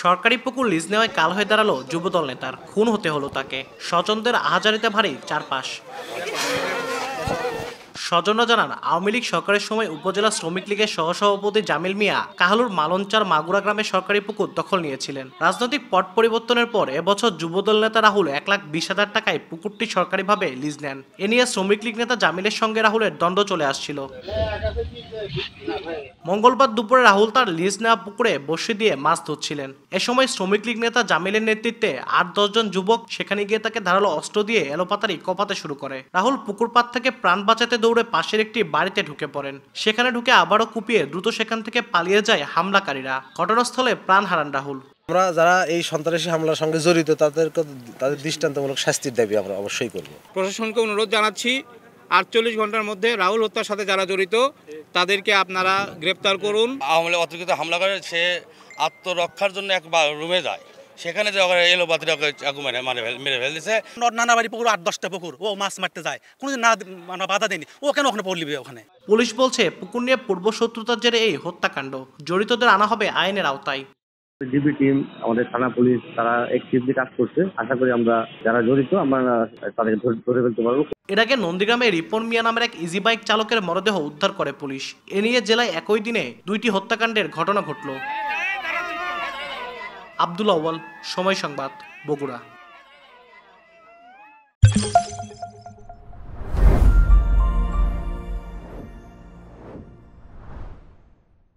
সরকারি পুকুর লিজ নেওয়ায় কাল হয়ে দাঁড়ালো যুবদল নেতার, খুন হতে হলো তাকে। স্বজনদের আহাজারিতে ভারী চারপাশ। স্বজনরা জানান, আওয়ামী লীগ সরকারের সময় উপজেলা শ্রমিক লীগের সহসভাপতি জামিল মিয়া কাহালুর মালঞ্চার মাগুরা গ্রামে সরকারি পুকুর দখল নিয়েছিলেন। রাজনৈতিক পট পরিবর্তনের পর এবছর যুবদল নেতা রাহুল 1,20,000 টাকায় পুকুরটি সরকারিভাবে লিজ নেন। এ নিয়ে শ্রমিক লীগ নেতা জামিলের সঙ্গে রাহুলের দ্বন্দ্ব চলে আসছিল। মঙ্গলবার দুপুরে রাহুল তার লিজ নেওয়া পুকুরে বসে দিয়ে মাছ ধরছিলেন। এ সময় শ্রমিক লীগ নেতা জামিলের নেতৃত্বে 8-10 জন যুবক সেখানে গিয়ে তাকে ধারালো অস্ত্র দিয়ে এলোপাতাড়ি কোপাতে শুরু করে। রাহুল পুকুর পাড় থেকে প্রাণ বাঁচাতে দৌড়ে পাশের একটি বাড়িতে ঢুকে পড়েন। সেখানে ঢুকে আবারও কুপিয়ে দ্রুত সেখান থেকে পালিয়ে যায় হামলাকারীরা। ঘটনাস্থলে প্রাণ হারান রাহুল। আমরা যারা এই সন্ত্রাসী হামলার সঙ্গে জড়িত তাদের দৃষ্টান্তমূলক শাস্তির দাবি আমরা অবশ্যই করব। প্রশাসনকে অনুরোধ জানাচ্ছি, 48 ঘন্টার মধ্যে রাহুল হত্যার সাথে যারা জড়িত তাদেরকে আপনারা গ্রেপ্তার করুন। আওয়ামী লীগ অতর্কিত হামলা করে সে আত্মরক্ষার জন্য এক রুমে যায়, সেখানে যে এলো বাতিল মেরে ফেল দিছে। নানা বাড়ি পুকুর 8-10টা পুকুর, ও মাছ মারতে যায়, কোনোদিন না বাধা দেয়নি, ও কেন ওখানে পড়লিবে? ওখানে পুলিশ বলছে পুকুর নিয়ে পূর্ব শত্রুতার জেরে এই হত্যাকাণ্ড। জড়িতদের আনা হবে আইনের আওতায়। ডিবি টিম, আমাদের থানা পুলিশ তারা অ্যাক্টিভলি কাজ করছে। আশা করি আমরা যারা জড়িত আমরা তাদেরকে ধরে ফেলতে পারবো। এর আগে নন্দীগ্রামে রিপন মিয়া নামের এক ইজি বাইক চালকের মরদেহ উদ্ধার করে পুলিশ। এ নিয়ে জেলায় একই দিনে 2টি হত্যাকাণ্ডের ঘটনা ঘটল। আব্দুল আউয়াল, সময় সংবাদ, বগুড়া।